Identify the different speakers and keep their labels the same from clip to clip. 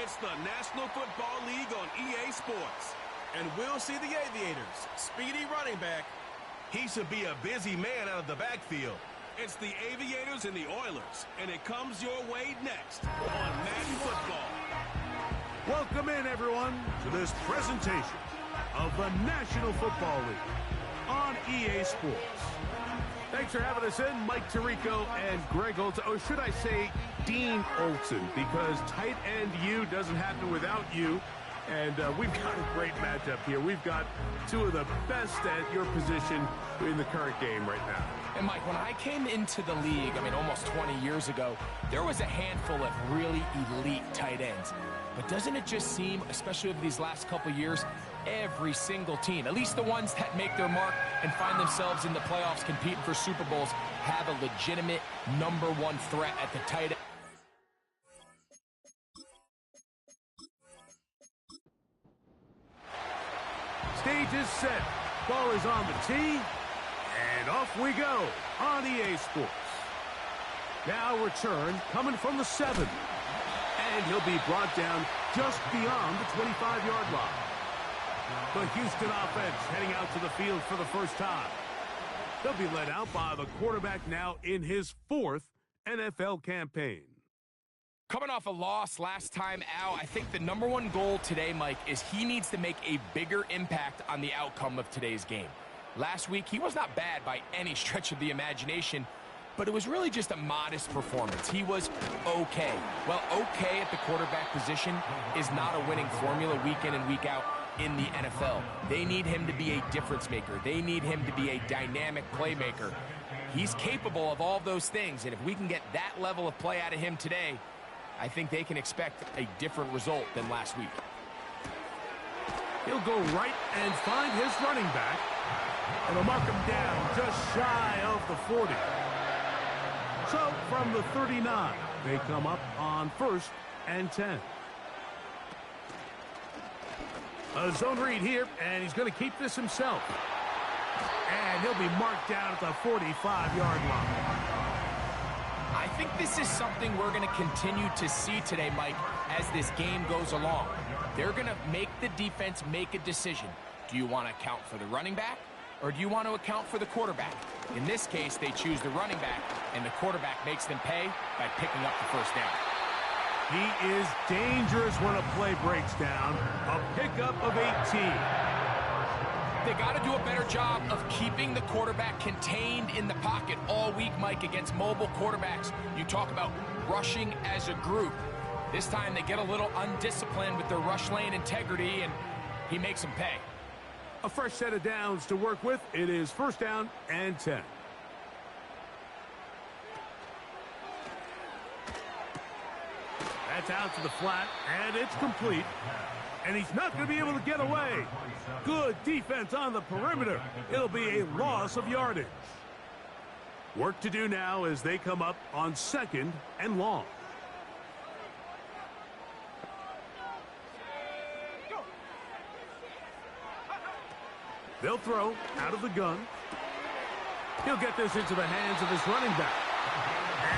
Speaker 1: It's the National Football League on EA Sports. And we'll see the Aviators' speedy running back. He should be a busy man out of the backfield. It's the Aviators and the Oilers, and it comes your way next on Madden Football.
Speaker 2: Welcome in, everyone, to this presentation of the National Football League on EA Sports. Thanks for having us in, Mike Tirico and Greg Olson. Or should I say Dean Olson, because tight end U doesn't happen without you. And we've got a great matchup here. We've got two of the best at your position in the current game right now.
Speaker 3: And Mike, when I came into the league, almost 20 years ago, there was a handful of really elite tight ends. But doesn't it just seem, especially over these last couple years, every single team, at least the ones that make their mark and find themselves in the playoffs competing for Super Bowls, have a legitimate #1 threat at the tight end.
Speaker 2: Stage is set. Ball is on the tee. And off we go on EA Sports. Now return coming from the 7. And he'll be brought down just beyond the 25-yard line. The Houston offense heading out to the field for the first time. They'll be led out by the quarterback now in his 4th NFL campaign.
Speaker 3: Coming off a loss last time out, I think the #1 goal today, Mike, is he needs to make a bigger impact on the outcome of today's game. Last week, he was not bad by any stretch of the imagination, but it was really just a modest performance. He was okay. Well, okay at the quarterback position is not a winning formula week in and week out in the NFL. They need him to be a difference maker. They need him to be a dynamic playmaker. He's capable of all those things, and if we can get that level of play out of him today, I think they can expect a different result than last week.
Speaker 2: He'll go right and find his running back. And they'll mark him down just shy of the 40. So from the 39, they come up on 1st and 10. A zone read here, and he's going to keep this himself. And he'll be marked down at the 45-yard line.
Speaker 3: I think this is something we're going to continue to see today, Mike, as this game goes along. They're going to make the defense make a decision. Do you want to account for the running back, or do you want to account for the quarterback? In this case, they choose the running back, and the quarterback makes them pay by picking up the first down.
Speaker 2: He is dangerous when a play breaks down. A pickup of 18.
Speaker 3: They got to do a better job of keeping the quarterback contained in the pocket all week, Mike, against mobile quarterbacks. You talk about rushing as a group. This time they get a little undisciplined with their rush lane integrity, and he makes them pay.
Speaker 2: A fresh set of downs to work with. It is 1st down and 10. That's out to the flat, and it's complete. And he's not going to be able to get away. Good defense on the perimeter. It'll be a loss of yardage. Work to do now as they come up on 2nd and long. They'll throw out of the gun. He'll get this into the hands of his running back.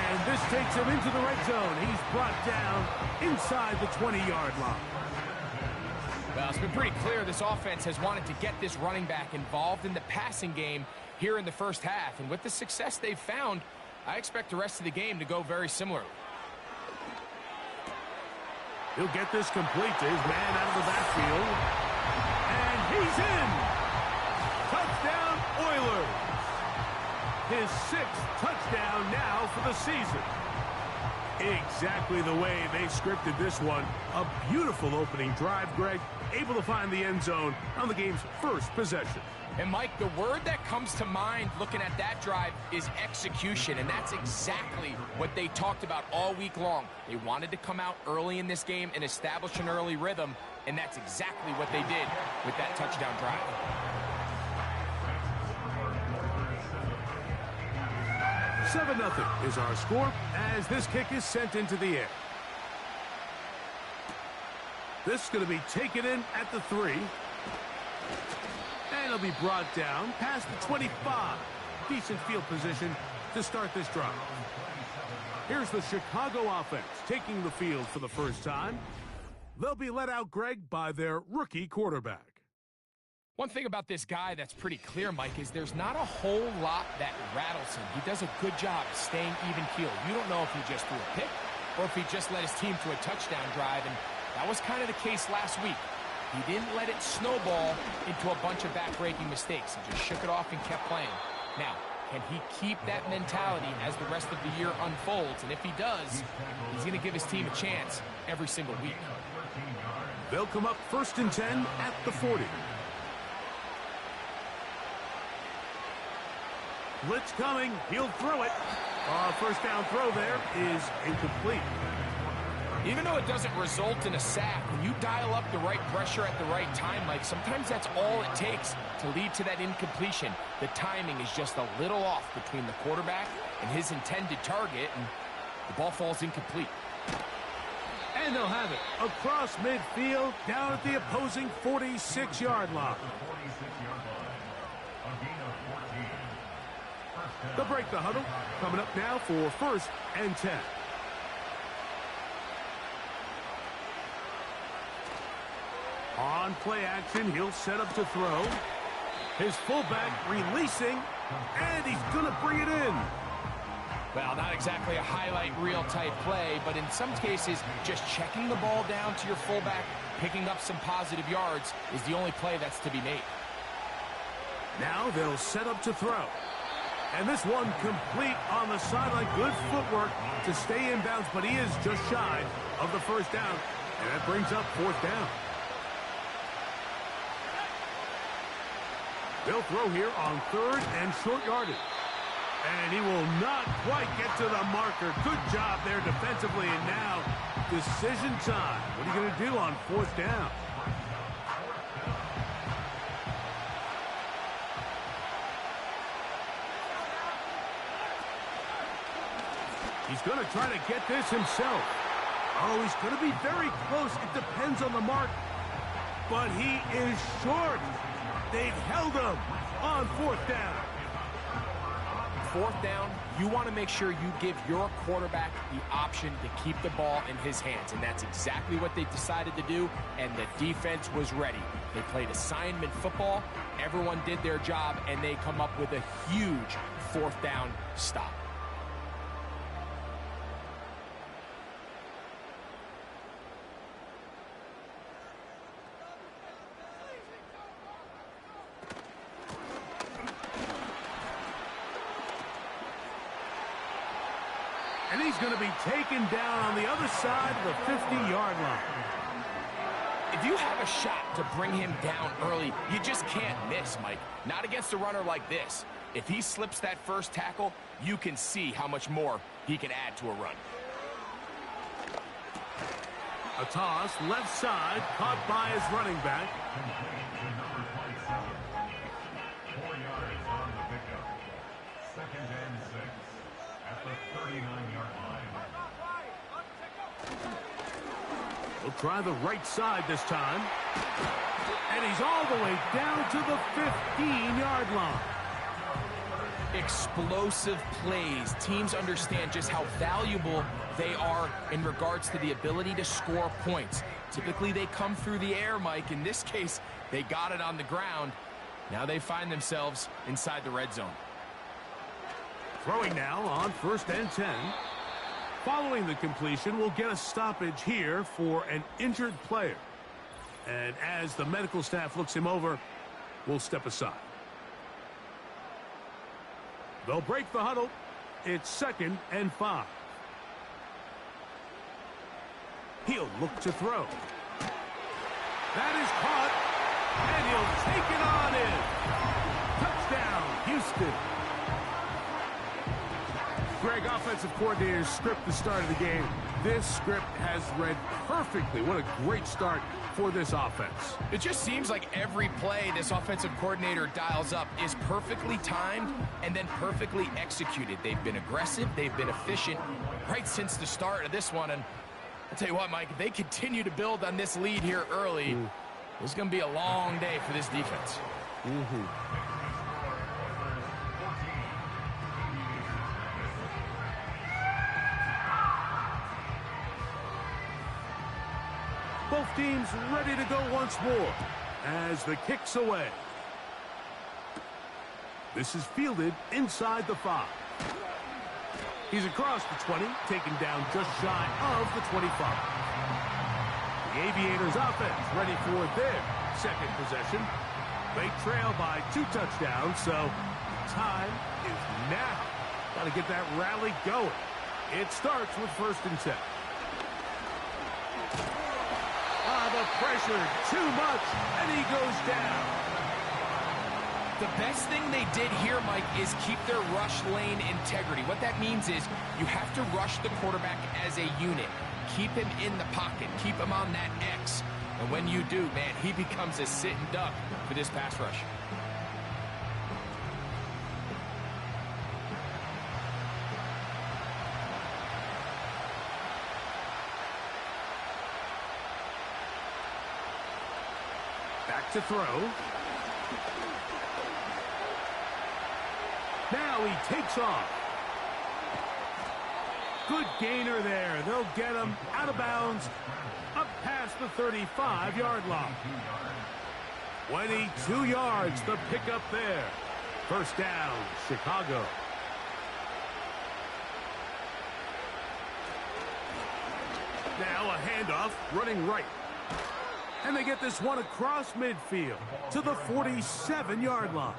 Speaker 2: And this takes him into the red zone. He's brought down inside the 20-yard line.
Speaker 3: Well, it's been pretty clear this offense has wanted to get this running back involved in the passing game here in the first half. And with the success they've found, I expect the rest of the game to go very similar.
Speaker 2: He'll get this complete to his man out of the backfield. And he's in! Touchdown, Oilers! His 6th touchdown now for the season. Exactly the way they scripted this one. A beautiful opening drive, Greg. Able to find the end zone on the game's first possession.
Speaker 3: And, Mike, the word that comes to mind looking at that drive is execution, and that's exactly what they talked about all week long. They wanted to come out early in this game and establish an early rhythm, and that's exactly what they did with that touchdown drive.
Speaker 2: 7-0 is our score as this kick is sent into the air. This is going to be taken in at the 3. And it'll be brought down past the 25. Decent field position to start this drive. Here's the Chicago offense taking the field for the first time. They'll be let out, Greg, by their rookie quarterback.
Speaker 3: One thing about this guy that's pretty clear, Mike, is there's not a whole lot that rattles him. He does a good job staying even-keeled. You don't know if he just threw a pick or if he just led his team to a touchdown drive, and that was kind of the case last week. He didn't let it snowball into a bunch of back-breaking mistakes. He just shook it off and kept playing. Now, can he keep that mentality as the rest of the year unfolds? And if he does, he's going to give his team a chance every single week.
Speaker 2: They'll come up 1st and 10 at the 40. Blitz coming. He'll throw it. First down throw there is incomplete.
Speaker 3: Even though it doesn't result in a sack, when you dial up the right pressure at the right time, Mike, sometimes that's all it takes to lead to that incompletion. The timing is just a little off between the quarterback and his intended target, and the ball falls incomplete.
Speaker 2: And they'll have it across midfield, down at the opposing 46-yard line. They'll break the huddle. Coming up now for 1st and 10. On play action, he'll set up to throw. His fullback releasing, and he's going to bring it in.
Speaker 3: Well, not exactly a highlight reel type play, but in some cases, just checking the ball down to your fullback, picking up some positive yards is the only play that's to be made.
Speaker 2: Now they'll set up to throw. And this one complete on the sideline. Good footwork to stay in bounds, but he is just shy of the first down. And that brings up 4th down. They'll throw here on 3rd and short yardage. And he will not quite get to the marker. Good job there defensively. And now decision time. What are you going to do on 4th down? He's going to try to get this himself. Oh, he's going to be very close. It depends on the mark. But he is short. They've held him on 4th down.
Speaker 3: 4th down, you want to make sure you give your quarterback the option to keep the ball in his hands. And that's exactly what they decided to do. And the defense was ready. They played assignment football. Everyone did their job. And they come up with a huge 4th down stop.
Speaker 2: And he's going to be taken down on the other side of the 50-yard line.
Speaker 3: If you have a shot to bring him down early, you just can't miss, Mike. Not against a runner like this. If he slips that first tackle, you can see how much more he can add to a run.
Speaker 2: A toss, left side, caught by his running back.
Speaker 4: 4 yards on the pickup. 2nd and 6 at the 39-yard line.
Speaker 2: He'll try the right side this time. And he's all the way down to the 15-yard line.
Speaker 3: Explosive plays. Teams understand just how valuable they are in regards to the ability to score points. Typically, they come through the air, Mike. In this case, they got it on the ground. Now they find themselves inside the red zone.
Speaker 2: Throwing now on 1st and 10. Following the completion, we'll get a stoppage here for an injured player. And as the medical staff looks him over, we'll step aside. They'll break the huddle. It's 2nd and 5. He'll look to throw. That is caught, and he'll take it on in. Touchdown, Houston. Greg, offensive coordinators script the start of the game. This script has read perfectly. What a great start for this offense.
Speaker 3: It just seems like every play this offensive coordinator dials up is perfectly timed and then perfectly executed. They've been aggressive. They've been efficient right since the start of this one. And I'll tell you what, Mike, if they continue to build on this lead here early, it's going to be a long day for this defense.
Speaker 2: Both teams ready to go once more as the kick's away. This is fielded inside the 5. He's across the 20, taken down just shy of the 25. The Aviators offense ready for their second possession. They trail by 2 touchdowns, so time is now. Got to get that rally going. It starts with 1st and 10. The pressure, too much, and he goes down.
Speaker 3: The best thing they did here, Mike, is keep their rush lane integrity. What that means is you have to rush the quarterback as a unit. Keep him in the pocket. Keep him on that X. And when you do, man, he becomes a sitting duck for this pass rush.
Speaker 2: Back to throw. Now he takes off. Good gainer there. They'll get him out of bounds, up past the 35-yard line. 22 yards, the pickup there. 1st down, Chicago. Now a handoff, running right. And they get this one across midfield to the 47-yard line.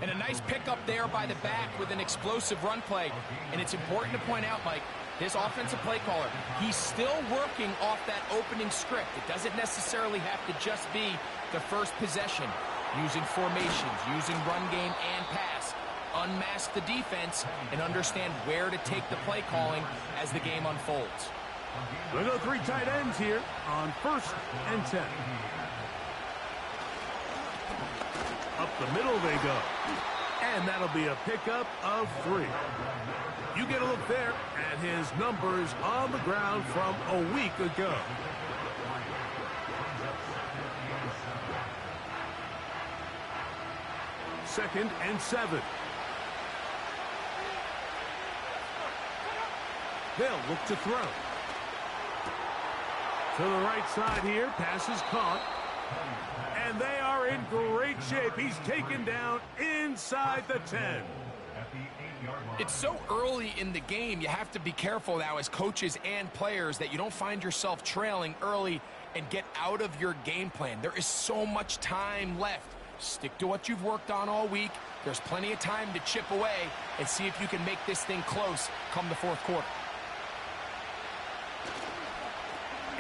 Speaker 3: And a nice pickup there by the back with an explosive run play. And it's important to point out, Mike, this offensive play caller, he's still working off that opening script. It doesn't necessarily have to just be the first possession. Using formations, using run game and pass. Unmask the defense and understand where to take the play calling as the game unfolds.
Speaker 2: We'll go 3 tight ends here on 1st and 10. Up the middle they go. And that'll be a pickup of 3. You get a look there at his numbers on the ground from a week ago. Second and 7. They'll look to throw. To the right side here, pass is caught. And they are in great shape. He's taken down inside the 10.
Speaker 3: It's so early in the game, you have to be careful now as coaches and players that you don't find yourself trailing early and get out of your game plan. There is so much time left. Stick to what you've worked on all week. There's plenty of time to chip away and see if you can make this thing close come the 4th quarter.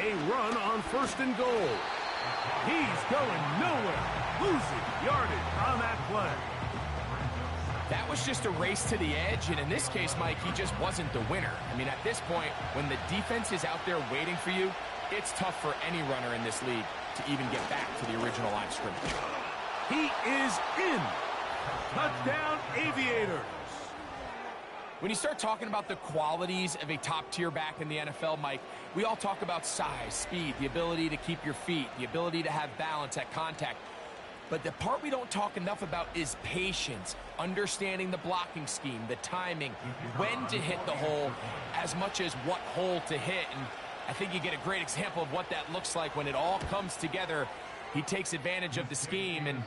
Speaker 2: A run on 1st and goal. He's going nowhere. Losing yardage on that play.
Speaker 3: That was just a race to the edge, and in this case, Mike, he just wasn't the winner. I mean, at this point, when the defense is out there waiting for you, it's tough for any runner in this league to even get back to the original line of scrimmage.
Speaker 2: He is in. Touchdown, Aviators.
Speaker 3: When you start talking about the qualities of a top-tier back in the NFL, Mike, we all talk about size, speed, the ability to keep your feet, the ability to have balance at contact. But the part we don't talk enough about is patience, understanding the blocking scheme, the timing, when to hit the hole, as much as what hole to hit. And I think you get a great example of what that looks like when it all comes together. He takes advantage of the scheme, and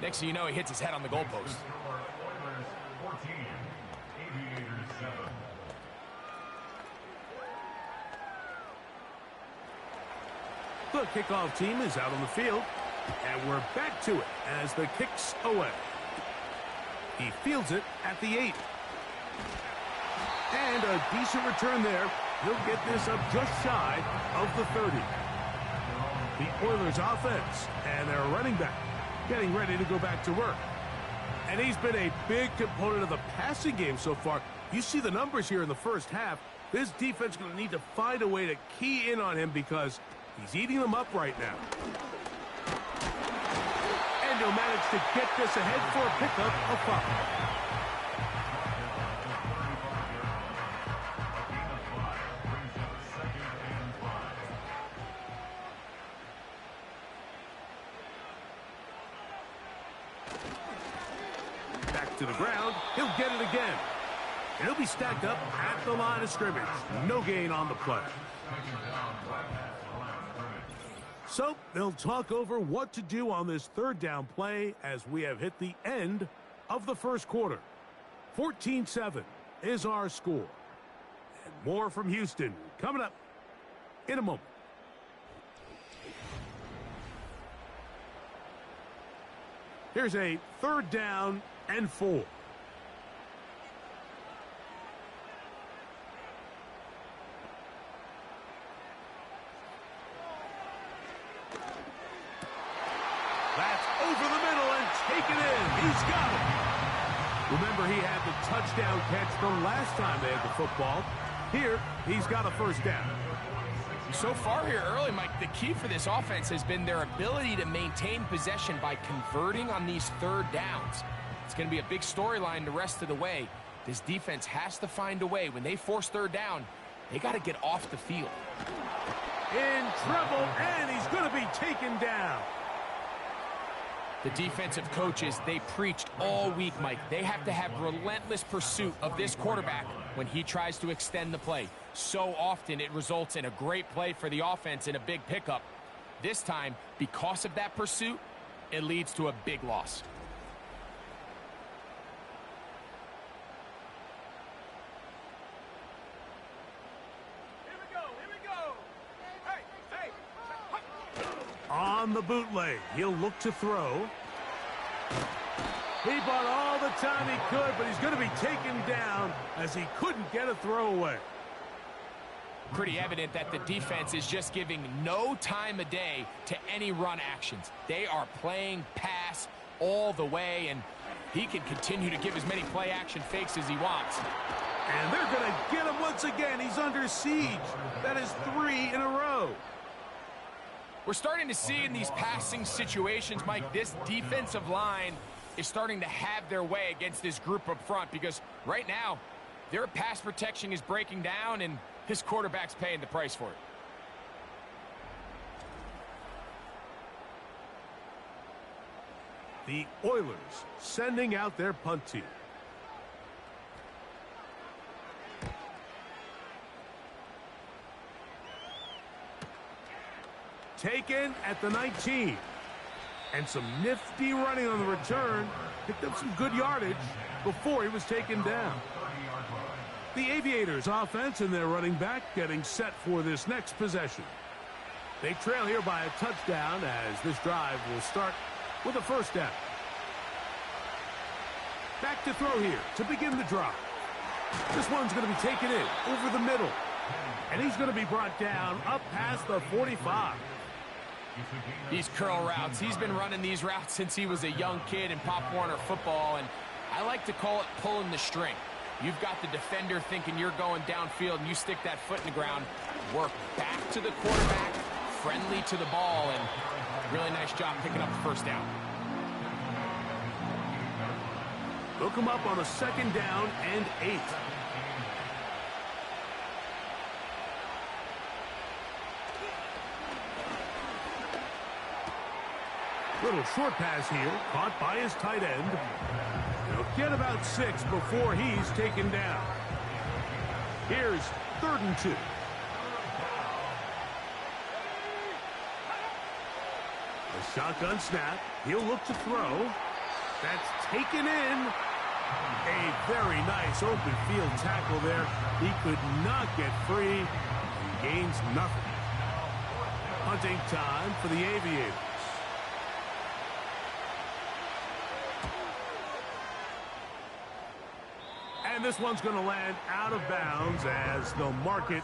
Speaker 3: next thing you know, he hits his head on the goalpost.
Speaker 2: The kickoff team is out on the field, and we're back to it as the kick's away. He fields it at the 8. And a decent return there. He'll get this up just shy of the 30. The Oilers offense and their running back getting ready to go back to work. And he's been a big component of the passing game so far. You see the numbers here in the first half. This defense is going to need to find a way to key in on him because he's eating them up right now. And he'll manage to get this ahead for a pickup of 5. Back to the ground. He'll get it again. And he'll be stacked up at the line of scrimmage. No gain on the play. So they'll talk over what to do on this third down play as we have hit the end of the first quarter. 14-7 is our score. And more from Houston coming up in a moment. Here's a 3rd down and 4. That's over the middle and taken in. He's got it. Remember, he had the touchdown catch the last time they had the football. Here, he's got a 1st down.
Speaker 3: So far here early, Mike, the key for this offense has been their ability to maintain possession by converting on these 3rd downs. It's going to be a big storyline the rest of the way. This defense has to find a way. When they force 3rd down, they got to get off the field.
Speaker 2: In trouble, and he's going to be taken down.
Speaker 3: The defensive coaches, they preached all week, Mike. They have to have relentless pursuit of this quarterback when he tries to extend the play. So often it results in a great play for the offense and a big pickup. This time, because of that pursuit, it leads to a big loss.
Speaker 2: On the bootleg, he'll look to throw. He bought all the time he could, but he's going to be taken down as he couldn't get a throw away.
Speaker 3: Pretty evident that the defense is just giving no time of day to any run actions. They are playing pass all the way, and he can continue to give as many play action fakes as he wants.
Speaker 2: And they're going to get him once again. He's under siege. That is 3 in a row.
Speaker 3: We're starting to see in these passing situations, Mike, this defensive line is starting to have their way against this group up front, because right now their pass protection is breaking down and his quarterback's paying the price for it.
Speaker 2: The Oilers sending out their punt team. Taken at the 19. And some nifty running on the return. Picked up some good yardage before he was taken down. The Aviators offense and their running back getting set for this next possession. They trail here by a touchdown as this drive will start with a 1st down. Back to throw here to begin the drive. This one's going to be taken in over the middle. And he's going to be brought down up past the 45.
Speaker 3: These curl routes, he's been running these routes since he was a young kid in Pop Warner football, and I like to call it pulling the string. You've got the defender thinking you're going downfield, and you stick that foot in the ground, work back to the quarterback, friendly to the ball, and really nice job picking up the 1st down.
Speaker 2: Look him up on a 2nd down and 8. Little short pass here, caught by his tight end. He'll get about 6 before he's taken down. Here's 3rd and 2. A shotgun snap. He'll look to throw. That's taken in. A very nice open field tackle there. He could not get free. He gains nothing. Punting time for the Aviators. And this one's going to land out of bounds as they'll mark it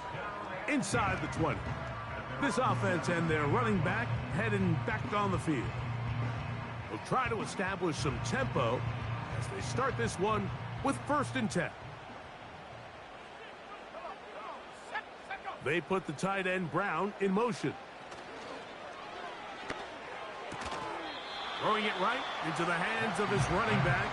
Speaker 2: inside the 20. This offense and their running back heading back on the field. They'll try to establish some tempo as they start this one with 1st and 10. They put the tight end Brown in motion. Throwing it right into the hands of his running back.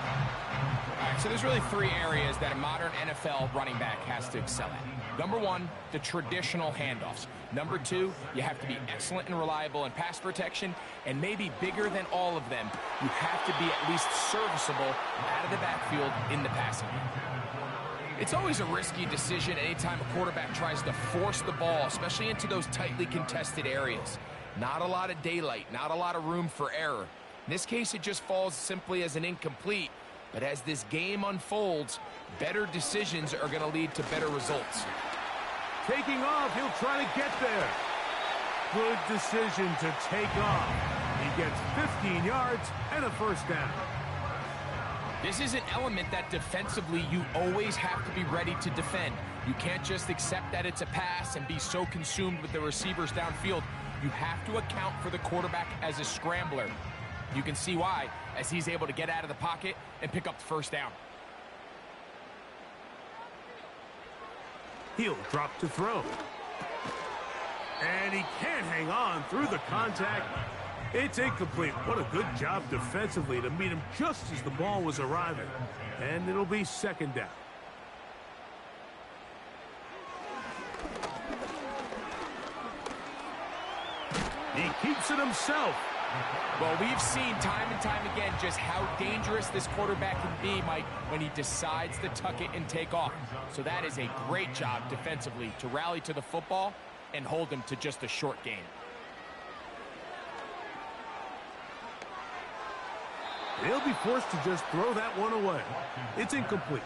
Speaker 3: All right, so there's really 3 areas that a modern NFL running back has to excel at. Number 1, the traditional handoffs. Number 2, you have to be excellent and reliable in pass protection. And maybe bigger than all of them, you have to be at least serviceable out of the backfield in the passing game. It's always a risky decision anytime a quarterback tries to force the ball, especially into those tightly contested areas. Not a lot of daylight, not a lot of room for error. In this case, it just falls simply as an incomplete. But as this game unfolds, better decisions are going to lead to better results.
Speaker 2: Taking off, he'll try to get there. Good decision to take off. He gets 15 yards and a first down.
Speaker 3: This is an element that defensively you always have to be ready to defend. You can't just accept that it's a pass and be so consumed with the receivers downfield. You have to account for the quarterback as a scrambler. You can see why, as he's able to get out of the pocket and pick up the first down.
Speaker 2: He'll drop to throw. And he can't hang on through the contact. It's incomplete. What a good job defensively to meet him just as the ball was arriving. And it'll be second down. He keeps it himself.
Speaker 3: Well, we've seen time and time again just how dangerous this quarterback can be, Mike, when he decides to tuck it and take off. So that is a great job defensively to rally to the football and hold him to just a short gain.
Speaker 2: They'll be forced to just throw that one away. It's incomplete.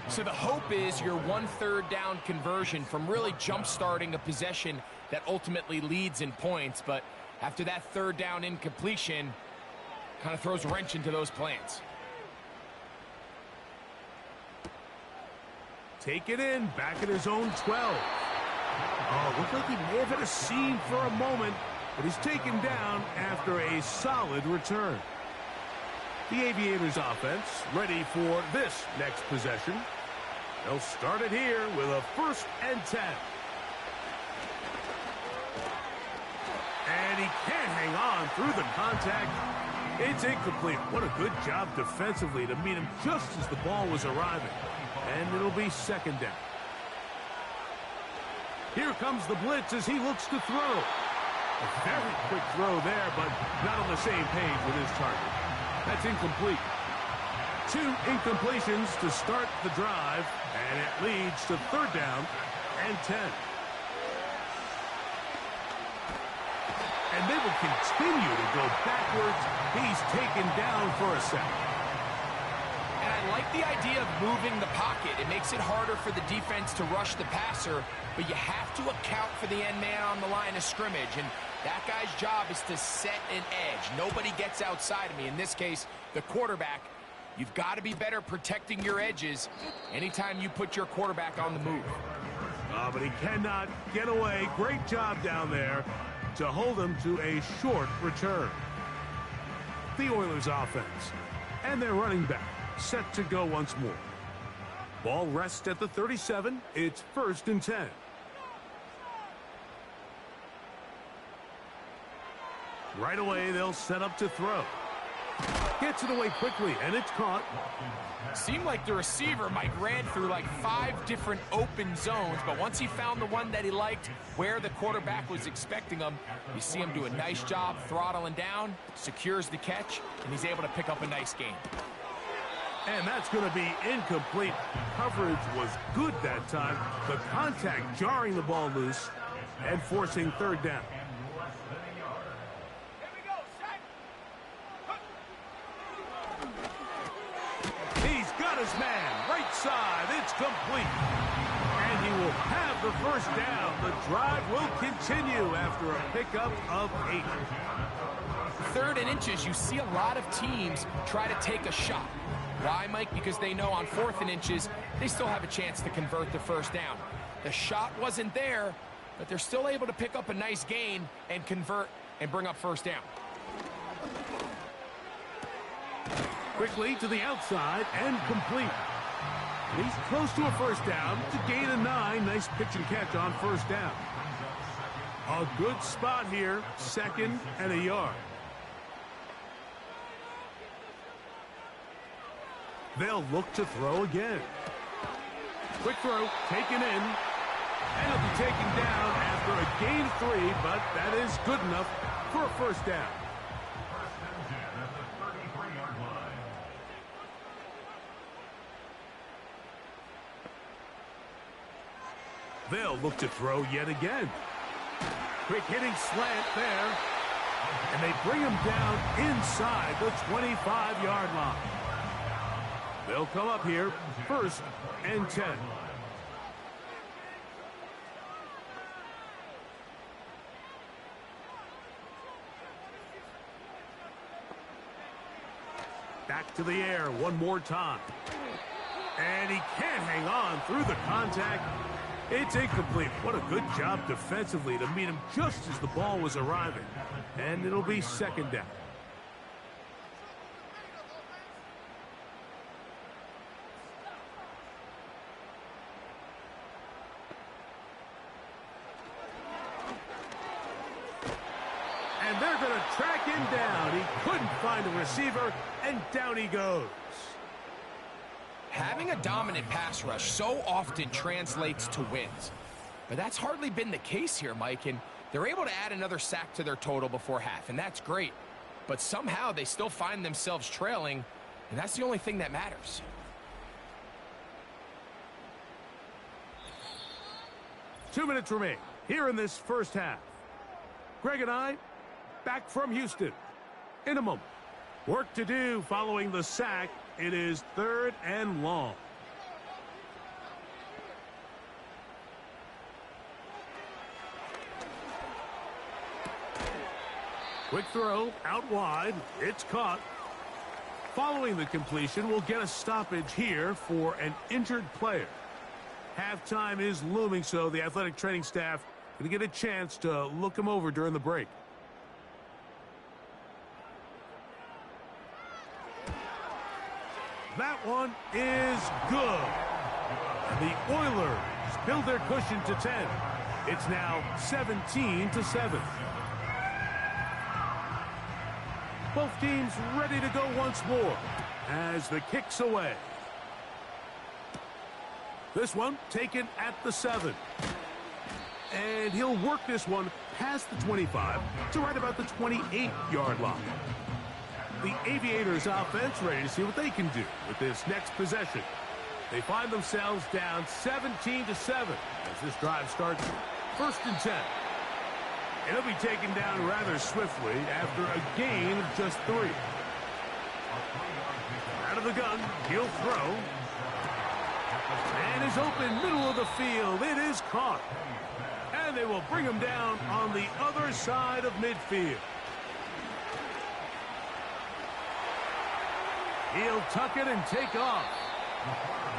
Speaker 3: So the hope is your 1/3 down conversion from really jump-starting a possession that ultimately leads in points. But after that third down incompletion, kind of throws a wrench into those plans.
Speaker 2: Take it in, back at his own 12. Oh, looked like he may have had a seam for a moment, but he's taken down after a solid return. The Aviators offense ready for this next possession. They'll start it here with a 1st and 10. And he can't hang on through the contact. It's incomplete. What a good job defensively to meet him just as the ball was arriving. And it'll be second down. Here comes the blitz as he looks to throw. A very quick throw there, but not on the same page with his target. That's incomplete. 2 incompletions to start the drive, and it leads to 3rd down and 10. And they will continue to go backwards. He's taken down for a second.
Speaker 3: And I like the idea of moving the pocket. It makes it harder for the defense to rush the passer, but you have to account for the end man on the line of scrimmage. And that guy's job is to set an edge. Nobody gets outside of me. In this case, the quarterback. You've got to be better protecting your edges anytime you put your quarterback on the move.
Speaker 2: Oh, but he cannot get away. Great job down there to hold him to a short return. The Oilers offense and their running back set to go once more. Ball rests at the 37. It's 1st and 10. Right away, they'll set up to throw. Gets it away quickly, and it's caught.
Speaker 3: Seemed like the receiver, Mike, ran through like 5 different open zones, but once he found the one that he liked, where the quarterback was expecting him, you see him do a nice job throttling down, secures the catch, and he's able to pick up a nice gain.
Speaker 2: And that's going to be incomplete. Coverage was good that time. The contact jarring the ball loose and forcing 3rd down. He's got his man, right side, it's complete. And he will have the 1st down. The drive will continue after a pickup of 8.
Speaker 3: 3rd and inches, you see a lot of teams try to take a shot. Why, Mike? Because they know on 4th and inches, they still have a chance to convert the 1st down. The shot wasn't there, but they're still able to pick up a nice gain and convert and bring up 1st down.
Speaker 2: Quickly to the outside and complete. And he's close to a 1st down to gain a 9. Nice pitch and catch on 1st down. A good spot here, 2nd and a yard. They'll look to throw again. Quick throw, taken in. And it'll be taken down after a gain of 3, but that is good enough for a 1st down. They'll look to throw yet again. Quick hitting slant there. And they bring him down inside the 25-yard line. They'll come up here, 1st and 10. Back to the air one more time. And he can't hang on through the contact. It's incomplete. What a good job defensively to meet him just as the ball was arriving. And it'll be 2nd down. And they're going to track him down. He couldn't find a receiver, and down he goes.
Speaker 3: Having a dominant pass rush so often translates to wins. But that's hardly been the case here, Mike, and they're able to add another sack to their total before half, and that's great. But somehow they still find themselves trailing, and that's the only thing that matters.
Speaker 2: Two minutes remain here in this first half. Greg and I back from Houston in a moment. Work to do following the sack. It is 3rd and long. Quick throw out wide. It's caught. Following the completion, we'll get a stoppage here for an injured player. Halftime is looming, so the athletic training staff going to get a chance to look him over during the break. That one is good. And the Oilers build their cushion to 10. It's now 17-7. Both teams ready to go once more as the kick's away. This one taken at the 7. And he'll work this one past the 25 to right about the 28-yard line. The Aviators offense ready to see what they can do with this next possession. They find themselves down 17-7 as this drive starts 1st and 10. And he'll be taken down rather swiftly after a gain of just 3. Out of the gun, he'll throw. And is open middle of the field. It is caught. And they will bring him down on the other side of midfield. He'll tuck it and take off.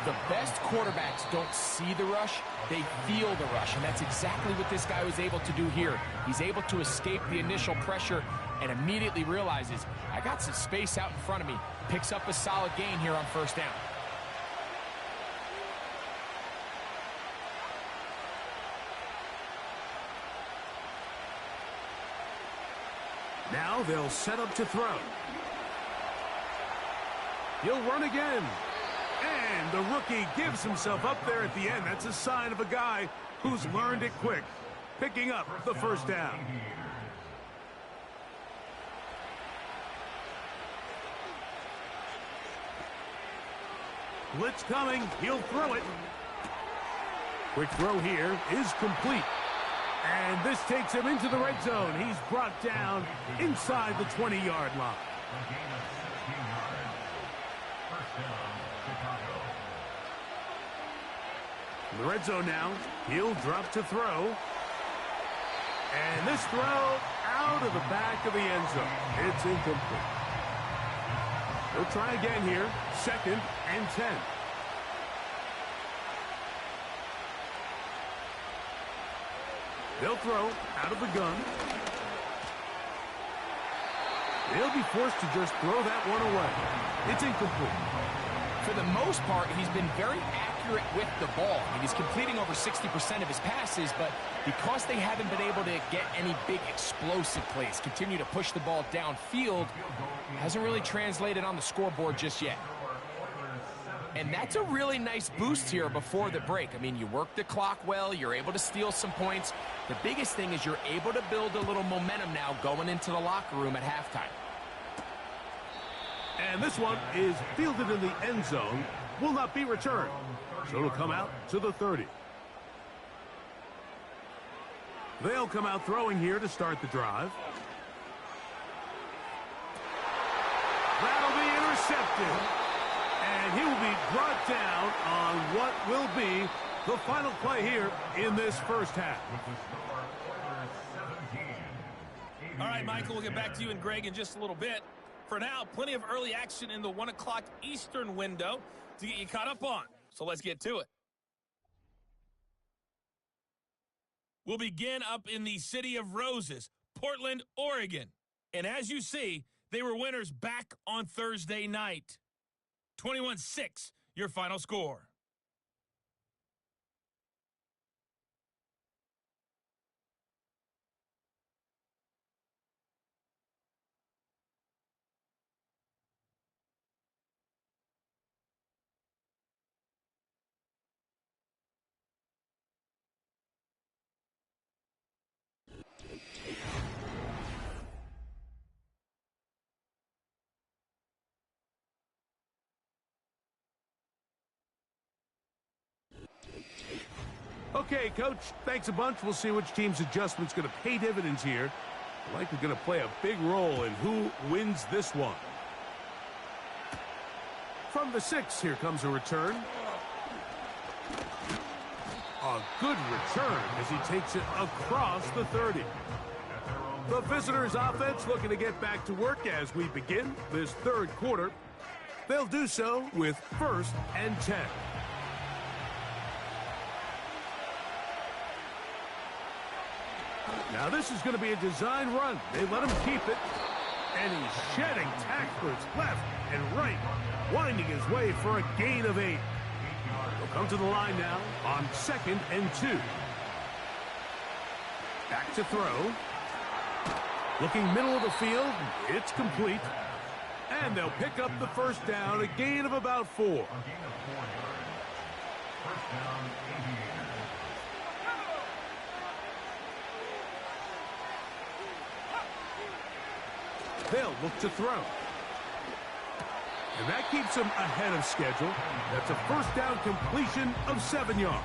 Speaker 3: The best quarterbacks don't see the rush, they feel the rush, and that's exactly what this guy was able to do here. He's able to escape the initial pressure and immediately realizes, I got some space out in front of me. Picks up a solid gain here on 1st down.
Speaker 2: Now they'll set up to throw. He'll run again. And the rookie gives himself up there at the end. That's a sign of a guy who's learned it quick, picking up the 1st down. Blitz coming. He'll throw it. Quick throw here is complete. And this takes him into the red zone. He's brought down inside the 20-yard line. In the red zone now, he'll drop to throw. And this throw out of the back of the end zone. It's incomplete. He'll try again here, 2nd and 10. They'll throw out of the gun. They'll be forced to just throw that one away. It's incomplete.
Speaker 3: For the most part, he's been very accurate with the ball. I mean, he's completing over 60% of his passes, but because they haven't been able to get any big explosive plays, continue to push the ball downfield, hasn't really translated on the scoreboard just yet. And that's a really nice boost here before the break. I mean, you work the clock well, you're able to steal some points. The biggest thing is you're able to build a little momentum now going into the locker room at halftime.
Speaker 2: And this one is fielded in the end zone, will not be returned. So it'll come out to the 30. They'll come out throwing here to start the drive. That'll be intercepted. And he will be brought down on what will be the final play here in this first half.
Speaker 5: All right, Michael, we'll get back to you and Greg in just a little bit. For now, plenty of early action in the 1 o'clock Eastern window to get you caught up on. So let's get to it. We'll begin up in the City of Roses, Portland, Oregon. And as you see, they were winners back on Thursday night. 21-6, your final score.
Speaker 2: Okay, Coach, thanks a bunch. We'll see which team's adjustment's going to pay dividends here. Likely going to play a big role in who wins this one. From the 6, here comes a return. A good return as he takes it across the 30. The visitors' offense looking to get back to work as we begin this third quarter. They'll do so with 1st and 10. Now this is going to be a design run. They let him keep it. And he's shedding tacklers left and right, winding his way for a gain of 8. He'll come to the line now on 2nd and 2. Back to throw. Looking middle of the field. It's complete. And they'll pick up the first down, a gain of about 4.
Speaker 4: First down, Aviators.
Speaker 2: They'll look to throw. And that keeps him ahead of schedule. That's a first down completion of 7 yards.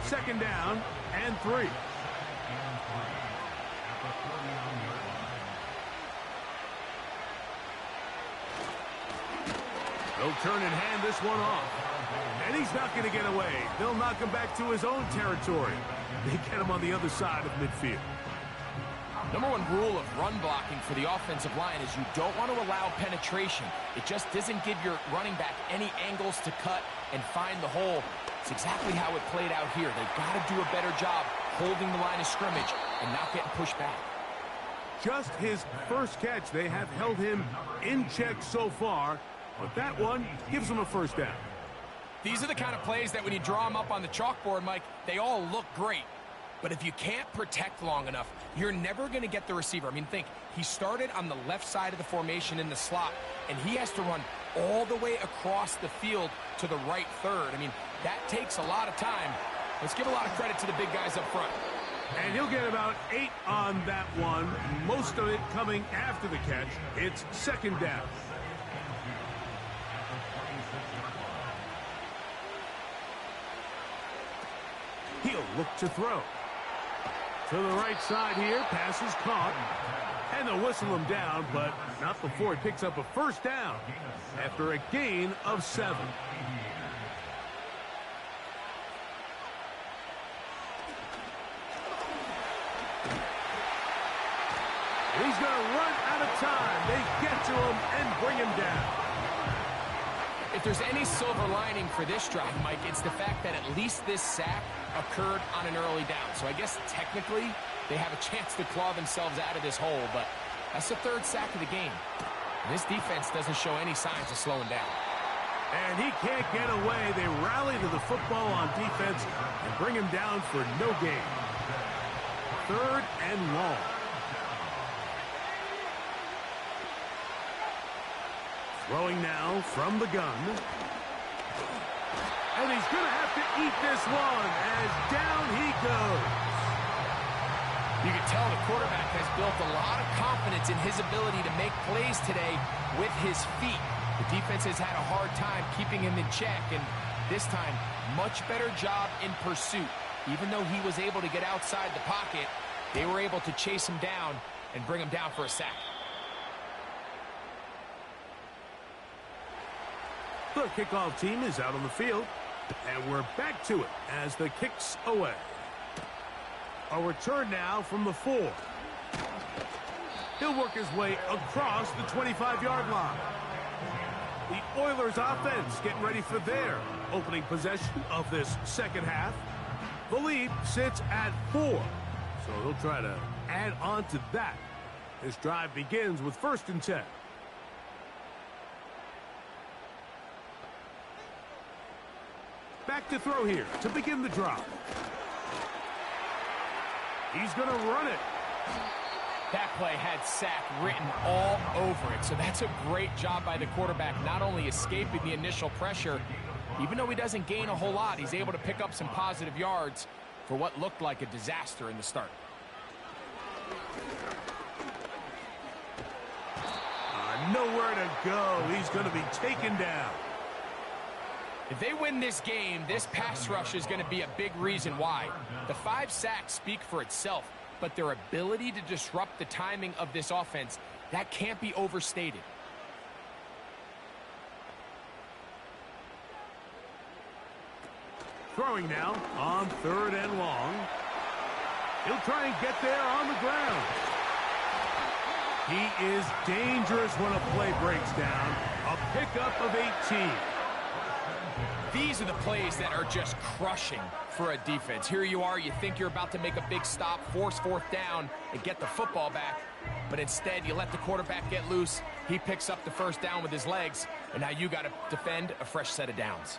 Speaker 2: 2nd down and 3. They'll turn and hand this one off. And he's not going to get away. They'll knock him back to his own territory. They get him on the other side of midfield.
Speaker 3: Number 1 rule of run blocking for the offensive line is you don't want to allow penetration. It just doesn't give your running back any angles to cut and find the hole. It's exactly how it played out here. They've got to do a better job holding the line of scrimmage and not getting pushed back.
Speaker 2: Just his first catch. They have held him in check so far, but that one gives him a first down.
Speaker 3: These are the kind of plays that when you draw them up on the chalkboard, Mike, they all look great. But if you can't protect long enough, you're never going to get the receiver. I mean, think, he started on the left side of the formation in the slot, and he has to run all the way across the field to the right third. I mean, that takes a lot of time. Let's give a lot of credit to the big guys up front.
Speaker 2: And he'll get about 8 on that one, most of it coming after the catch. It's 2nd down. He'll look to throw. To the right side here, pass is caught. And they'll whistle him down, but not before he picks up a first down after a gain of 7. He's going to run out of time. They get to him and bring him down.
Speaker 3: If there's any silver lining for this drive, Mike, it's the fact that at least this sack occurred on an early down. So I guess technically they have a chance to claw themselves out of this hole, but that's the 3rd sack of the game. And this defense doesn't show any signs of slowing down.
Speaker 2: And he can't get away. They rally to the football on defense and bring him down for no gain. 3rd and long. Throwing now from the gun. And he's going to have to eat this one as down he goes.
Speaker 3: You can tell the quarterback has built a lot of confidence in his ability to make plays today with his feet. The defense has had a hard time keeping him in check, and this time, much better job in pursuit. Even though he was able to get outside the pocket, they were able to chase him down and bring him down for a sack.
Speaker 2: The kickoff team is out on the field, and we're back to it as the kick's away. A return now from the 4. He'll work his way across the 25-yard line. The Oilers offense getting ready for their opening possession of this second half. The lead sits at 4, so he'll try to add on to that. This drive begins with 1st and 10. Back to throw here to begin the drive. He's going to run it.
Speaker 3: That play had sack written all over it, so that's a great job by the quarterback, not only escaping the initial pressure, even though he doesn't gain a whole lot, he's able to pick up some positive yards for what looked like a disaster in the start.
Speaker 2: Nowhere to go. He's going to be taken down.
Speaker 3: If they win this game, this pass rush is going to be a big reason why. The 5 sacks speak for itself, but their ability to disrupt the timing of this offense, that can't be overstated.
Speaker 2: Throwing now on 3rd and long. He'll try and get there on the ground. He is dangerous when a play breaks down. A pickup of 18.
Speaker 3: These are the plays that are just crushing for a defense. Here you are, you think you're about to make a big stop, force 4th down, and get the football back. But instead, you let the quarterback get loose. He picks up the 1st down with his legs, and now you got to defend a fresh set of downs.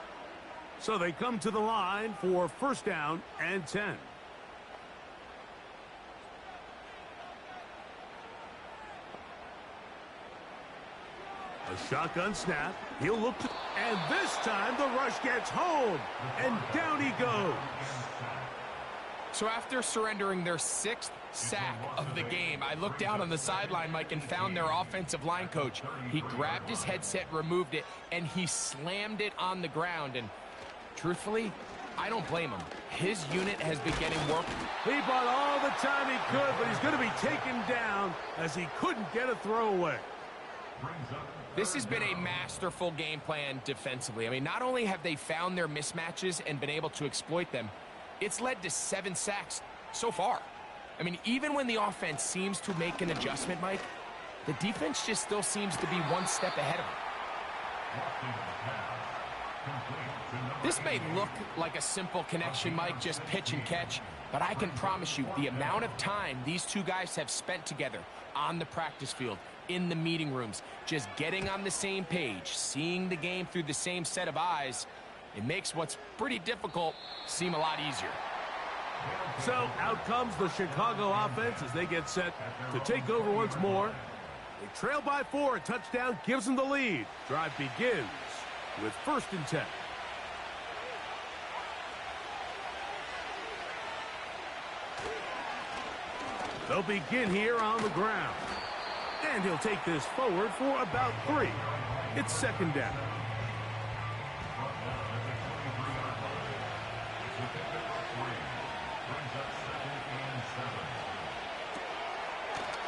Speaker 2: So they come to the line for 1st down and 10. A shotgun snap. He'll look to, and this time the rush gets home, and down he goes.
Speaker 3: So after surrendering their 6th sack of the game, I looked down on the sideline, Mike, and found their offensive line coach. He grabbed his headset, removed it, and he slammed it on the ground. And truthfully, I don't blame him. His unit has been getting work.
Speaker 2: He bought all the time he could, but he's going to be taken down as he couldn't get a throwaway.
Speaker 3: This has been a masterful game plan defensively. I mean, not only have they found their mismatches and been able to exploit them, it's led to 7 sacks so far. I mean, even when the offense seems to make an adjustment, Mike, the defense just still seems to be one step ahead of them. This may look like a simple connection, Mike, just pitch and catch, but I can promise you the amount of time these two guys have spent together on the practice field, in the meeting rooms, just getting on the same page, seeing the game through the same set of eyes, it makes what's pretty difficult seem a lot easier.
Speaker 2: So out comes the Chicago offense as they get set to take over once more. They trail by 4. A touchdown gives them the lead. Drive begins with 1st and 10. They'll begin here on the ground. And he'll take this forward for about 3. It's 2nd down.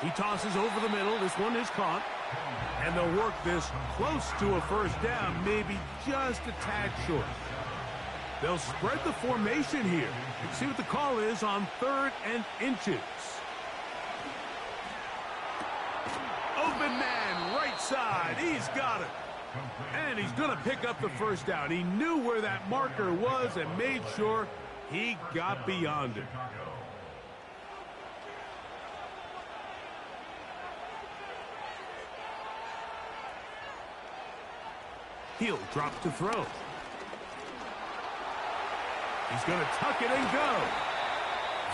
Speaker 2: He tosses over the middle. This one is caught. And they'll work this close to a 1st down, maybe just a tad short. They'll spread the formation here. Let's see what the call is on 3rd and inches. Open man, right side. He's got it. And he's going to pick up the 1st down. He knew where that marker was and made sure he got beyond it. He'll drop to throw. He's going to tuck it and go.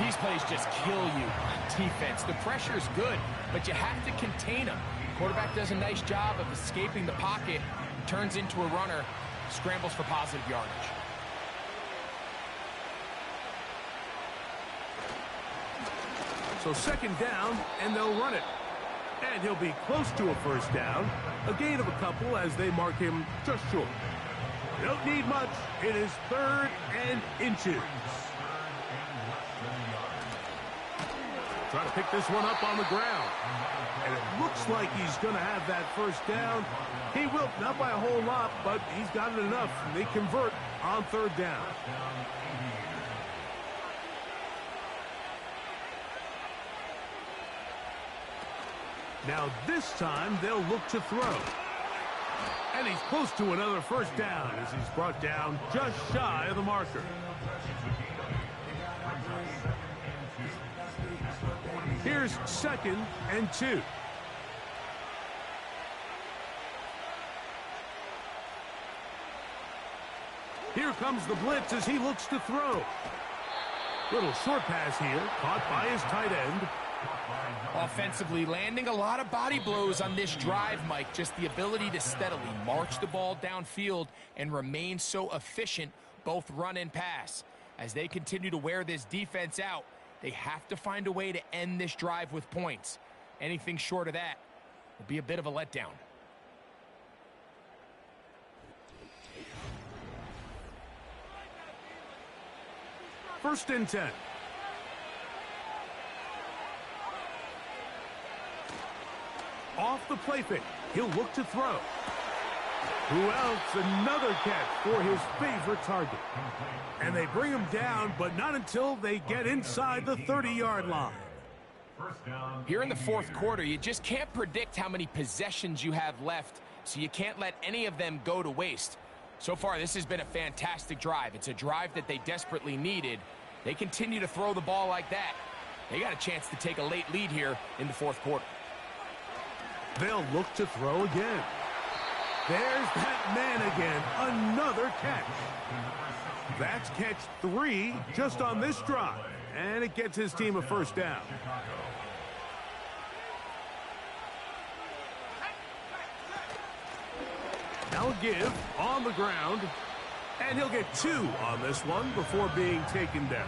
Speaker 3: These plays just kill you on defense. The pressure's good, but you have to contain them. The quarterback does a nice job of escaping the pocket, turns into a runner, scrambles for positive yardage.
Speaker 2: So 2nd down, and they'll run it. And he'll be close to a 1st down. A gain of a couple as they mark him just short. Don't need much. It is 3rd and inches. try to pick this one up on the ground. And it looks like he's going to have that first down. He will, not by a whole lot, but he's got it enough. And they convert on third down. Now this time they'll look to throw. And he's close to another first down as he's brought down just shy of the marker. Here's 2nd and 2. Here comes the blitz as he looks to throw. Little short pass here, caught by his tight end.
Speaker 3: Offensively, landing a lot of body blows on this drive, Mike. Just the ability to steadily march the ball downfield and remain so efficient, both run and pass. As they continue to wear this defense out, they have to find a way to end this drive with points. Anything short of that will be a bit of a letdown.
Speaker 2: First and 10. Off the play fake. He'll look to throw. Who else? Another catch for his favorite target. And they bring him down, but not until they get inside the 30-yard line.
Speaker 3: Here in the fourth quarter, you just can't predict how many possessions you have left, so you can't let any of them go to waste. So far, this has been a fantastic drive. It's a drive that they desperately needed. They continue to throw the ball like that. They got a chance to take a late lead here in the fourth quarter.
Speaker 2: They'll look to throw again. There's that man again. Another catch. That's catch 3 just on this drive. And it gets his team a first down. Now a give on the ground. And he'll get 2 on this one before being taken down.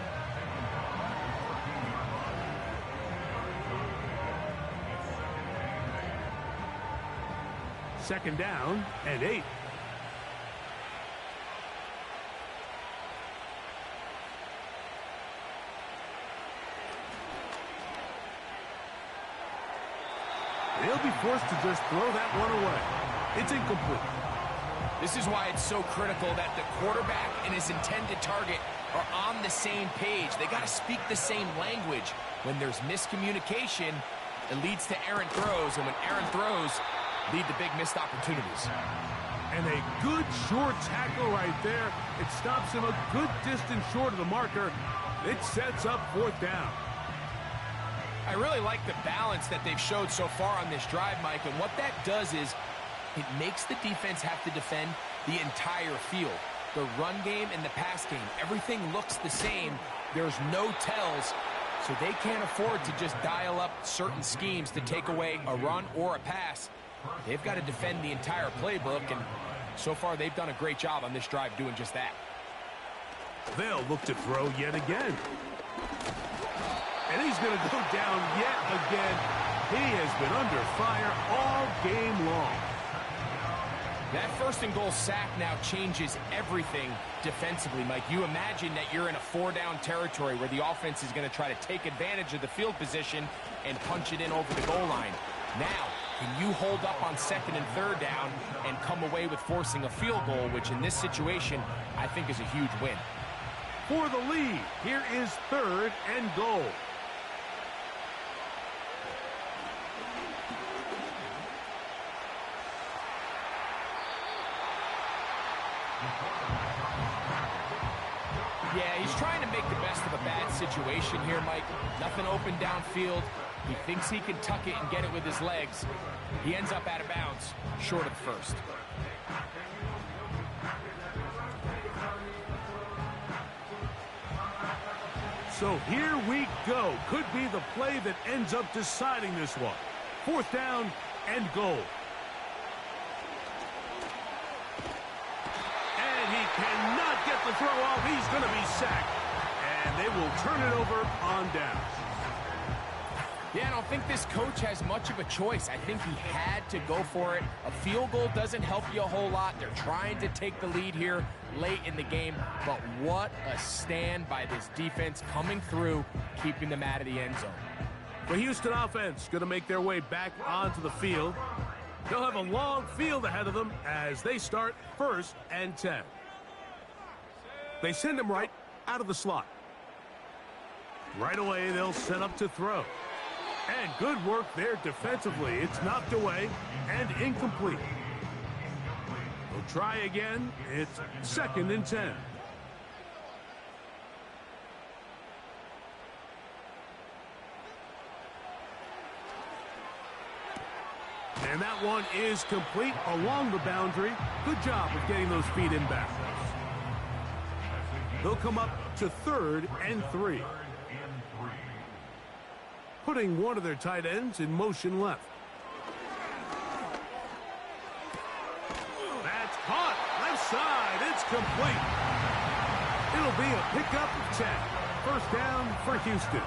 Speaker 2: Second down and 8. They'll be forced to just throw that one away. It's incomplete.
Speaker 3: This is why it's so critical that the quarterback and his intended target are on the same page. They got to speak the same language. When there's miscommunication, it leads to errant throws, and when errant throws lead to big missed opportunities.
Speaker 2: And a good short tackle right there. It stops him a good distance short of the marker. It sets up fourth down.
Speaker 3: I really like the balance that they've showed so far on this drive, Mike, and what that does is it makes the defense have to defend the entire field. The run game and the pass game, everything looks the same. There's no tells, so they can't afford to just dial up certain schemes to take away a run or a pass. They've got to defend the entire playbook, and so far they've done a great job on this drive doing just that.
Speaker 2: They'll look to throw yet again. And he's going to go down yet again. He has been under fire all game long.
Speaker 3: That first and goal sack now changes everything defensively, Mike. You imagine that you're in a 4-down territory where the offense is going to try to take advantage of the field position and punch it in over the goal line. Now, can you hold up on second and third down and come away with forcing a field goal, which in this situation, I think is a huge win.
Speaker 2: For the lead, here is third and goal.
Speaker 3: Yeah, he's trying to make the best of a bad situation here, Mike. Nothing open downfield. He thinks he can tuck it and get it with his legs. He ends up out of bounds, short of the first.
Speaker 2: So here we go. Could be the play that ends up deciding this one. Fourth down and goal. And he cannot get the throw off. He's going to be sacked. And they will turn it over on down.
Speaker 3: Yeah, I don't think this coach has much of a choice. I think he had to go for it. A field goal doesn't help you a whole lot. They're trying to take the lead here late in the game. But what a stand by this defense coming through, keeping them out of the end zone.
Speaker 2: The Houston offense going to make their way back onto the field. They'll have a long field ahead of them as they start 1st and 10. They send him right out of the slot. Right away, they'll set up to throw. And good work there defensively. It's knocked away and incomplete. They'll try again. It's 2nd and 10. And that one is complete along the boundary. Good job of getting those feet in back. They'll come up to 3rd and 3. Putting one of their tight ends in motion left. That's caught. Left side. It's complete. It'll be a pickup of 10. 1st down for Houston.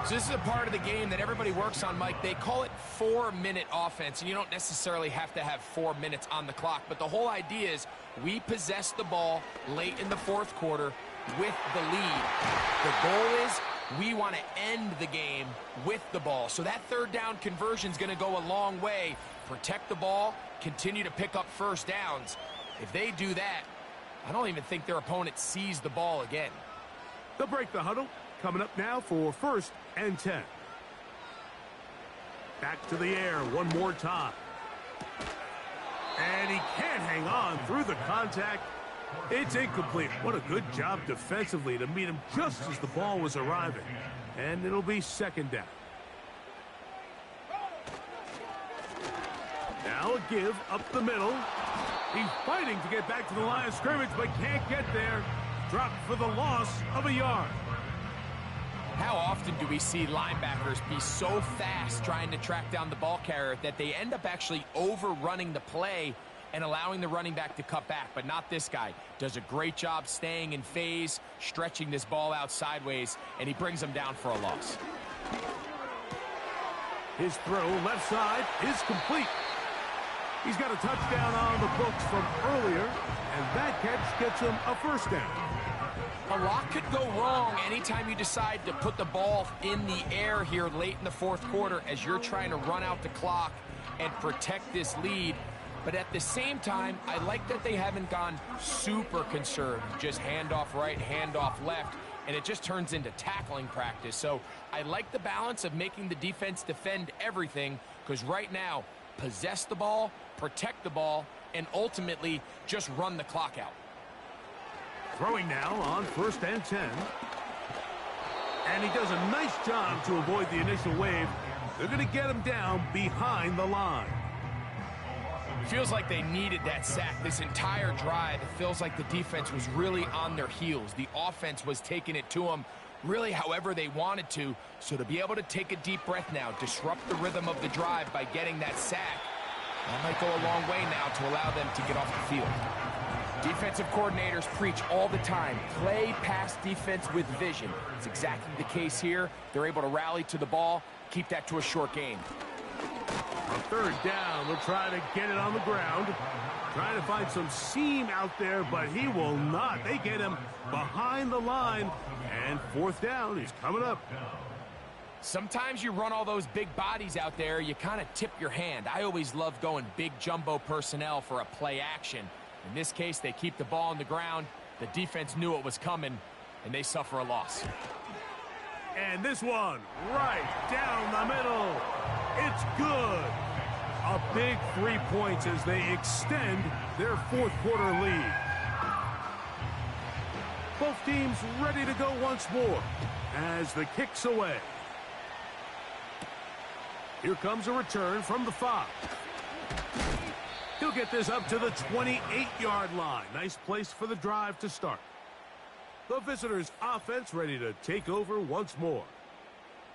Speaker 3: So this is a part of the game that everybody works on, Mike. They call it 4-minute offense, and you don't necessarily have to have 4 minutes on the clock. But the whole idea is we possess the ball late in the 4th quarter with the lead. The goal is we want to end the game with the ball. So that 3rd down conversion is going to go a long way. Protect the ball, continue to pick up 1st downs. If they do that, I don't even think their opponent sees the ball again.
Speaker 2: They'll break the huddle. Coming up now for 1st and 10. Back to the air one more time. And he can't hang on through the contact. It's incomplete. What a good job defensively to meet him just as the ball was arriving. And it'll be 2nd down. Now a give up the middle. He's fighting to get back to the line of scrimmage, but can't get there. Dropped for the loss of a yard.
Speaker 3: How often do we see linebackers be so fast trying to track down the ball carrier that they end up actually overrunning the play and allowing the running back to cut back? But not this guy. Does a great job staying in phase, stretching this ball out sideways, and he brings him down for a loss.
Speaker 2: His throw left side is complete. He's got a touchdown on the books from earlier, and that catch gets him a 1st down.
Speaker 3: A lot could go wrong anytime you decide to put the ball in the air here late in the 4th quarter as you're trying to run out the clock and protect this lead. But at the same time, I like that they haven't gone super conservative. Just handoff right, handoff left, and it just turns into tackling practice. So I like the balance of making the defense defend everything, because right now, possess the ball, protect the ball, and ultimately just run the clock out.
Speaker 2: Throwing now on 1st and 10. And he does a nice job to avoid the initial wave. They're going to get him down behind the line.
Speaker 3: Feels like they needed that sack this entire drive. It feels like the defense was really on their heels. The offense was taking it to them really however they wanted to. So to be able to take a deep breath now, disrupt the rhythm of the drive by getting that sack, that might go a long way now to allow them to get off the field. Defensive coordinators preach all the time, play pass defense with vision. It's exactly the case here. They're able to rally to the ball, keep that to a short game.
Speaker 2: On 3rd down, they'll try to get it on the ground. Trying to find some seam out there, but he will not. They get him behind the line, and 4th down is coming up.
Speaker 3: Sometimes you run all those big bodies out there, you kind of tip your hand. I always love going big jumbo personnel for a play action. In this case, they keep the ball on the ground. The defense knew it was coming, and they suffer a loss.
Speaker 2: And this one, right down the middle. It's good. A big 3 points as they extend their 4th quarter lead. Both teams ready to go once more as the kick's away. Here comes a return from the 5. He'll get this up to the 28-yard line. Nice place for the drive to start. The visitors' offense ready to take over once more.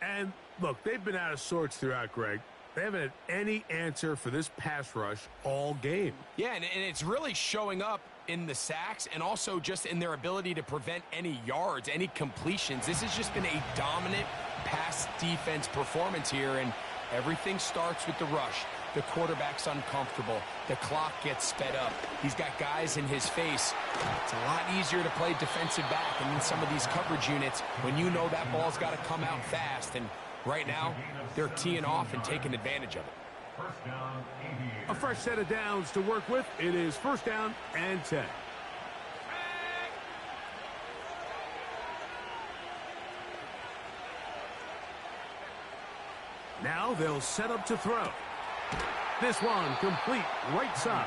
Speaker 2: And look, they've been out of sorts throughout, Greg. They haven't had any answer for this pass rush all game.
Speaker 3: Yeah, and it's really showing up in the sacks and also just in their ability to prevent any yards, any completions. This has just been a dominant pass defense performance here, and everything starts with the rush. the quarterback's uncomfortable. The clock gets sped up. He's got guys in his face. It's a lot easier to play defensive back and in some of these coverage units when you know that ball's got to come out fast. And right now, they're teeing off and taking advantage of it.
Speaker 4: First down, Aviators.
Speaker 2: A fresh set of downs to work with. It is 1st down and 10. Now they'll set up to throw. This one complete right side.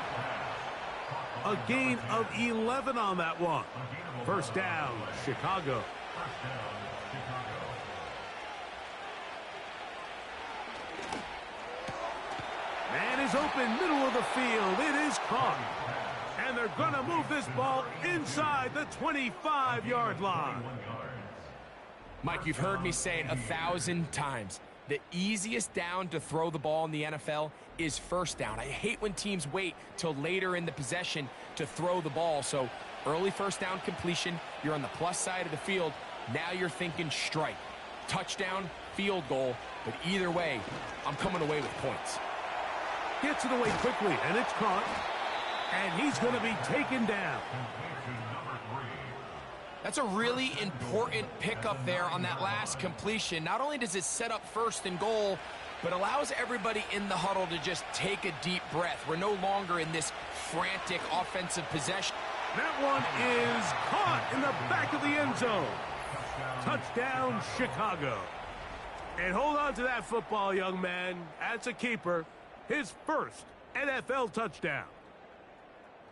Speaker 2: A gain of 11 on that one. 1st down, Chicago.
Speaker 4: First down, Chicago.
Speaker 2: Man is open, middle of the field. It is caught. And they're going to move this ball inside the 25-yard line.
Speaker 3: Mike, you've heard me say it 1,000 times. The easiest down to throw the ball in the NFL is 1st down. I hate when teams wait till later in the possession to throw the ball. So early 1st down completion, you're on the plus side of the field. Now you're thinking strike. Touchdown, field goal. But either way, I'm coming away with points.
Speaker 2: Gets it away quickly, and it's caught. And he's going to be taken down.
Speaker 3: That's a really important pickup there on that last completion. Not only does it set up 1st and goal, but allows everybody in the huddle to just take a deep breath. We're no longer in this frantic offensive possession.
Speaker 2: That one is caught in the back of the end zone. Touchdown, Chicago. And hold on to that football, young man. That's a keeper. His 1st NFL touchdown.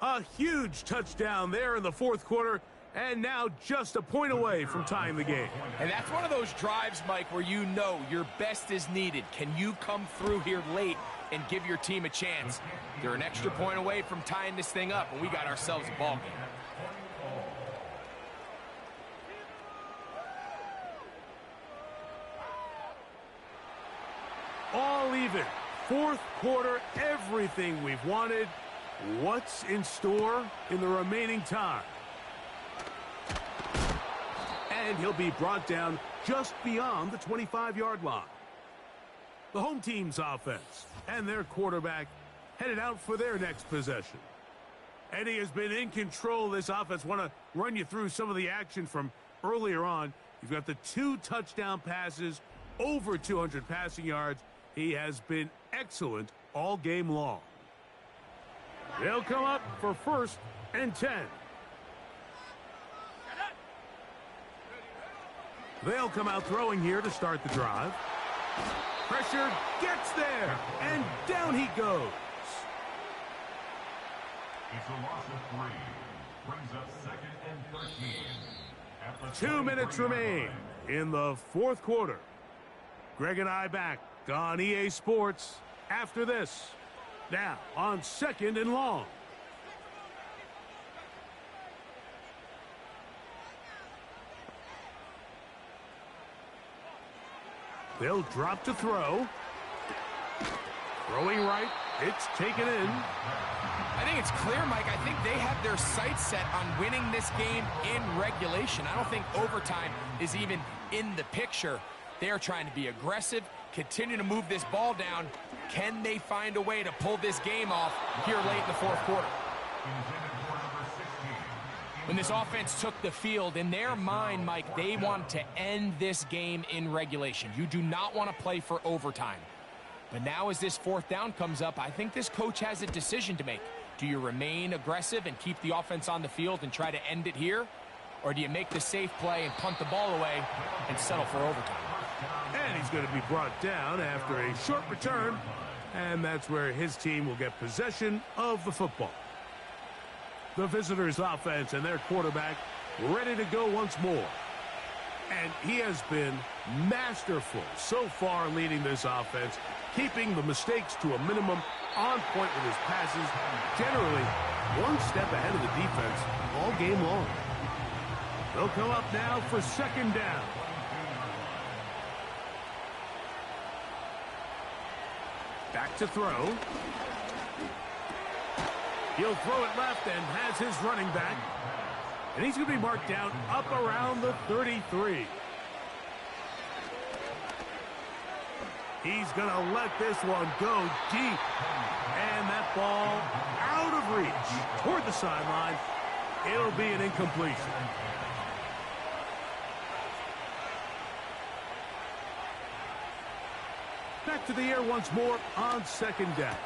Speaker 2: A huge touchdown there in the 4th quarter. And now just a point away from tying the game.
Speaker 3: And that's one of those drives, Mike, where you know your best is needed. Can you come through here late and give your team a chance? They're an extra point away from tying this thing up, and we got ourselves a ball game.
Speaker 2: All even. 4th quarter, everything we've wanted. What's in store in the remaining time? And he'll be brought down just beyond the 25-yard line. The home team's offense and their quarterback headed out for their next possession. And he has been in control of this offense. Want to run you through some of the action from earlier on. You've got the 2 touchdown passes, over 200 passing yards. He has been excellent all game long. They'll come up for 1st and 10. They'll come out throwing here to start the drive. Pressure gets there, and down he goes.
Speaker 4: It's a loss of 3. Brings up 2nd and 13. At the
Speaker 2: 2 minutes
Speaker 4: 23-yard
Speaker 2: remain
Speaker 4: line.
Speaker 2: in the 4th quarter. Greg and I back on EA Sports after this. Now on 2nd and long. They'll drop to throw. Throwing right. It's taken in.
Speaker 3: I think it's clear, Mike. I think they have their sights set on winning this game in regulation. I don't think overtime is even in the picture. They are trying to be aggressive, continue to move this ball down. Can they find a way to pull this game off here late in the 4th quarter? When this offense took the field, in their mind, Mike, they want to end this game in regulation. You do not want to play for overtime. But now as this 4th down comes up, I think this coach has a decision to make. Do you remain aggressive and keep the offense on the field and try to end it here? Or do you make the safe play and punt the ball away and settle for overtime?
Speaker 2: And he's going to be brought down after a short return. And that's where his team will get possession of the football. The visitors' offense and their quarterback ready to go once more. And he has been masterful so far leading this offense, keeping the mistakes to a minimum, on point with his passes, generally one step ahead of the defense all game long. They'll come up now for 2nd down. Back to throw. He'll throw it left and has his running back. And he's going to be marked down up around the 33. He's going to let this one go deep. And that ball out of reach toward the sideline. It'll be an incompletion. Back to the air once more on second down.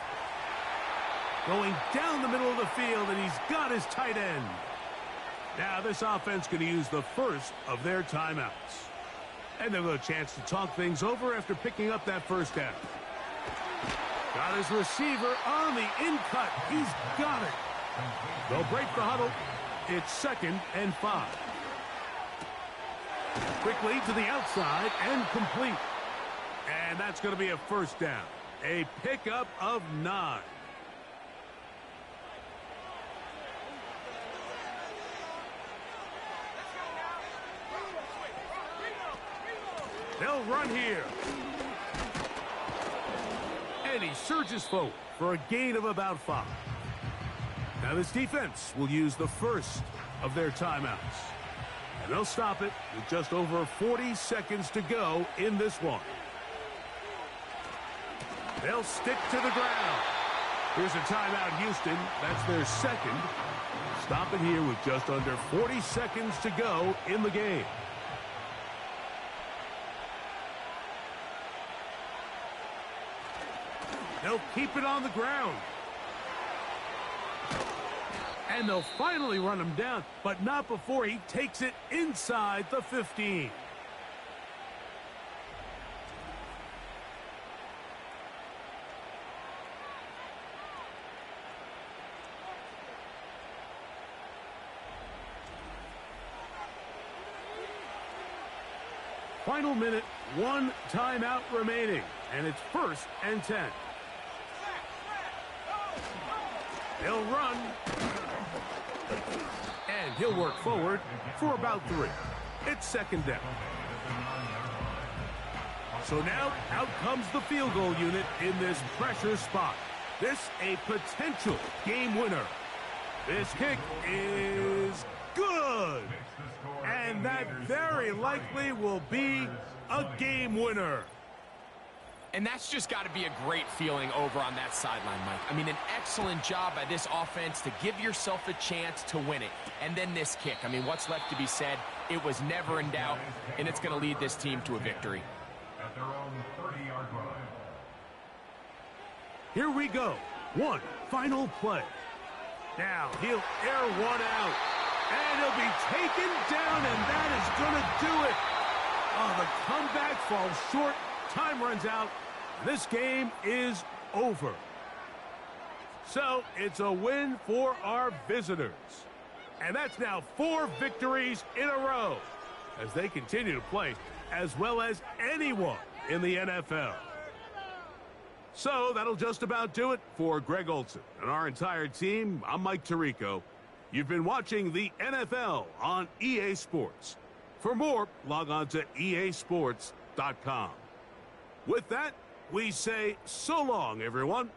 Speaker 2: Going down the middle of the field, and he's got his tight end. Now this offense going to use the first of their timeouts. And they'll have a chance to talk things over after picking up that first down. Got his receiver on the in-cut. He's got it. They'll break the huddle. It's 2nd and 5. Quickly to the outside and complete. And that's going to be a first down. A pickup of 9. They'll run here. And he surges forward for a gain of about 5. Now this defense will use the first of their timeouts. And they'll stop it with just over 40 seconds to go in this one. They'll stick to the ground. Here's a timeout, Houston. That's their second. Stop it here with just under 40 seconds to go in the game. They'll keep it on the ground. And they'll finally run him down, but not before he takes it inside the 15. Final minute, 1 timeout remaining, and it's 1st and 10. He'll run. And he'll work forward for about 3. It's 2nd down. So now out comes the field goal unit in this pressure spot. This a potential game winner. This kick is good. And that very likely will be a game winner.
Speaker 3: And that's just got to be a great feeling over on that sideline, Mike. I mean, an excellent job by this offense to give yourself a chance to win it. And then this kick. I mean, what's left to be said? It was never in doubt, and it's going to lead this team to a victory.
Speaker 4: At their own 30-yard line.
Speaker 2: Here we go. One final play. Now he'll air one out. And he'll be taken down, and that is going to do it. Oh, the comeback falls short. Time runs out. This game is over. So it's a win for our visitors. And that's now 4 victories in a row as they continue to play as well as anyone in the NFL. So that'll just about do it for Greg Olson and our entire team. I'm Mike Tirico. You've been watching the NFL on EA Sports. For more, log on to easports.com. With that, we say so long, everyone.